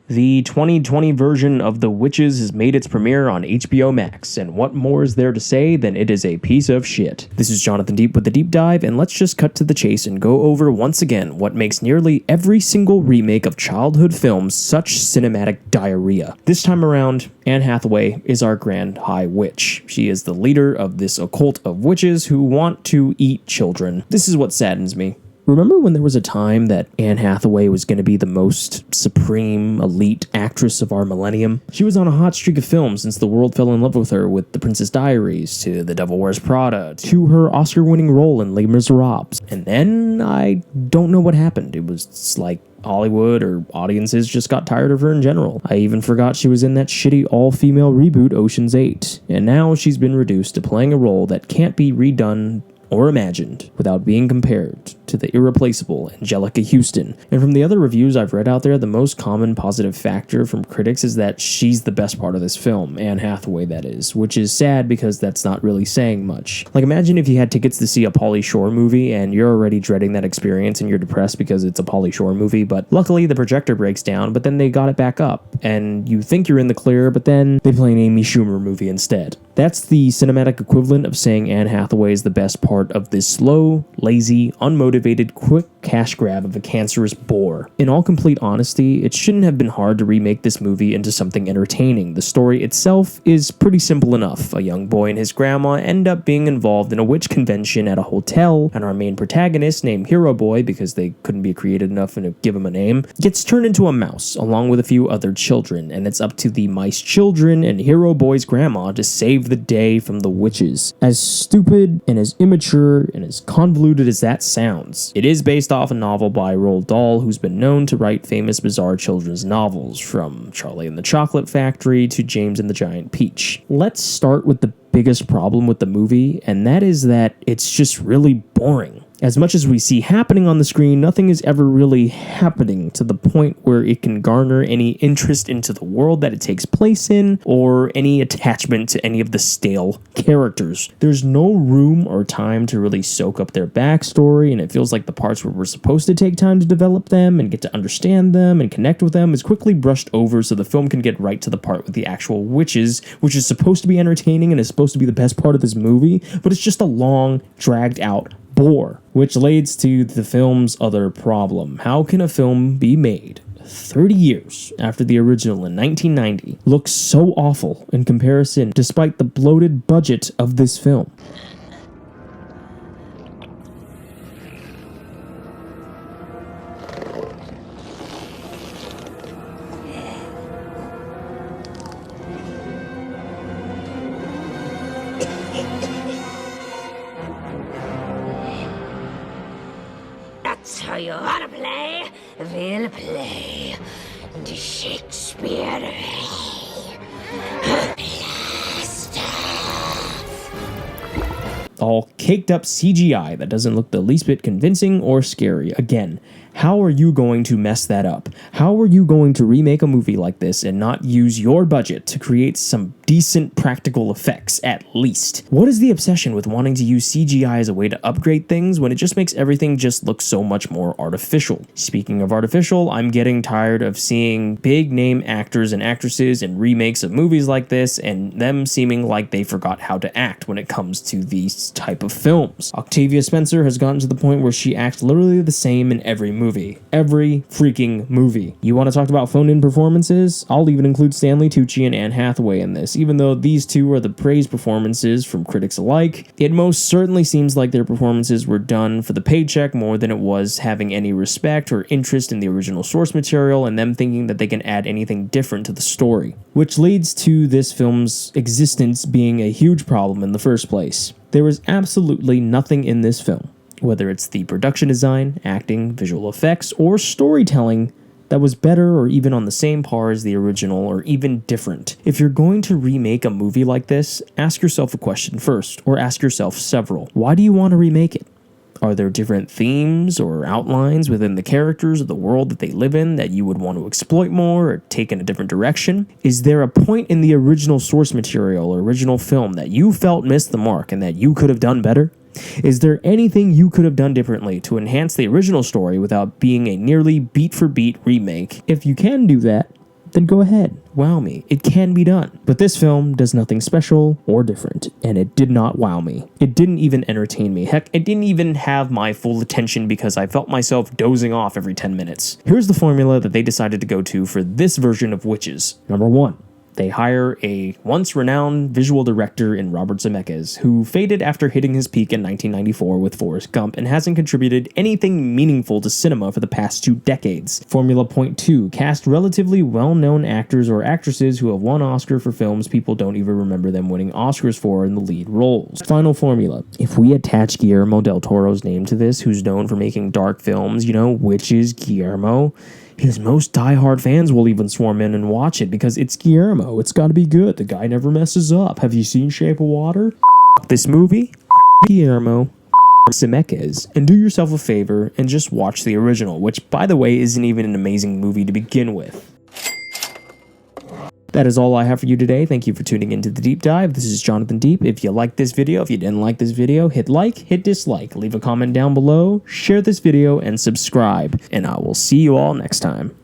The 2020 version of The Witches has made its premiere on HBO Max, and what more is there to say than it is a piece of shit? This is Jonathan Diep with the Deep Dive, and let's just cut to the chase and go over once again what makes nearly every single remake of childhood films such cinematic diarrhea. This time around, Anne Hathaway is our Grand High Witch. She is the leader of this occult of witches who want to eat children. This is what saddens me. Remember when there was a time that Anne Hathaway was going to be the most supreme, elite actress of our millennium? She was on a hot streak of films since the world fell in love with her with The Princess Diaries, to The Devil Wears Prada, to her Oscar-winning role in Les Miserables. And then, I don't know what happened. It was like Hollywood or audiences just got tired of her in general. I even forgot she was in that shitty all-female reboot Ocean's 8. And now she's been reduced to playing a role that can't be redone or imagined without being compared to the irreplaceable Angelica Houston. And from the other reviews I've read out there, the most common positive factor from critics is that she's the best part of this film, Anne Hathaway that is, which is sad because that's not really saying much. Like, imagine if you had tickets to see a Pauly Shore movie and you're already dreading that experience and you're depressed because it's a Pauly Shore movie, but luckily the projector breaks down, but then they got it back up and you think you're in the clear, but then they play an Amy Schumer movie instead. That's the cinematic equivalent of saying Anne Hathaway is the best part of this slow, lazy, unmotivated, quick cash grab of a cancerous bore. In all complete honesty, it shouldn't have been hard to remake this movie into something entertaining. The story itself is pretty simple enough. A young boy and his grandma end up being involved in a witch convention at a hotel, and our main protagonist, named Hero Boy because they couldn't be creative enough to give him a name, gets turned into a mouse, along with a few other children, and it's up to the mice children and Hero Boy's grandma to save the day from the witches. As stupid and as immature and as convoluted as that sounds, it is based off a novel by Roald Dahl, who's been known to write famous bizarre children's novels, from Charlie and the Chocolate Factory to James and the Giant Peach. Let's start with the biggest problem with the movie, and that is that it's just really boring. As much as we see happening on the screen, nothing is ever really happening to the point where it can garner any interest into the world that it takes place in, or any attachment to any of the stale characters. There's no room or time to really soak up their backstory, and it feels like the parts where we're supposed to take time to develop them and get to understand them and connect with them is quickly brushed over so the film can get right to the part with the actual witches, which is supposed to be entertaining and is supposed to be the best part of this movie, but it's just a long, dragged out bore, which leads to the film's other problem. How can a film be made 30 years after the original in 1990 look so awful in comparison despite the bloated budget of this film? So you wanna play? We'll play the Shakespeare. All caked up CGI that doesn't look the least bit convincing or scary. Again, how are you going to mess that up? How are you going to remake a movie like this and not use your budget to create some decent practical effects, at least? What is the obsession with wanting to use CGI as a way to upgrade things when it just makes everything just look so much more artificial? Speaking of artificial, I'm getting tired of seeing big name actors and actresses in remakes of movies like this and them seeming like they forgot how to act when it comes to these type of films. Octavia Spencer has gotten to the point where she acts literally the same in every movie. Every freaking movie. You want to talk about phone-in performances? I'll even include Stanley Tucci and Anne Hathaway in this. Even though these two are the praised performances from critics alike, it most certainly seems like their performances were done for the paycheck more than it was having any respect or interest in the original source material and them thinking that they can add anything different to the story. Which leads to this film's existence being a huge problem in the first place. There is absolutely nothing in this film, whether it's the production design, acting, visual effects, or storytelling, that was better or even on the same par as the original or even different. If you're going to remake a movie like this, ask yourself a question first, or ask yourself several. Why do you want to remake it? Are there different themes or outlines within the characters or the world that they live in that you would want to exploit more or take in a different direction? Is there a point in the original source material or original film that you felt missed the mark and that you could have done better? Is there anything you could have done differently to enhance the original story without being a nearly beat-for-beat remake? If you can do that, then go ahead, wow me. It can be done. But this film does nothing special or different, and it did not wow me. It didn't even entertain me. Heck, it didn't even have my full attention because I felt myself dozing off every 10 minutes. Here's the formula that they decided to go to for this version of Witches. Number 1. They hire a once-renowned visual director in Robert Zemeckis, who faded after hitting his peak in 1994 with Forrest Gump and hasn't contributed anything meaningful to cinema for the past 2 decades. Formula point 2, cast relatively well-known actors or actresses who have won Oscar for films people don't even remember them winning Oscars for in the lead roles. Final formula, if we attach Guillermo del Toro's name to this, who's known for making dark films, Witches, Guillermo, his most diehard fans will even swarm in and watch it because it's Guillermo. It's gotta be good. The guy never messes up. Have you seen Shape of Water? This movie? Guillermo. Zemeckis. And do yourself a favor and just watch the original, which, by the way, isn't even an amazing movie to begin with. That is all I have for you today. Thank you for tuning into the Deep Dive. This is Jonathan Diep. If you liked this video, if you didn't like this video, hit like, hit dislike, leave a comment down below, share this video, and subscribe. And I will see you all next time.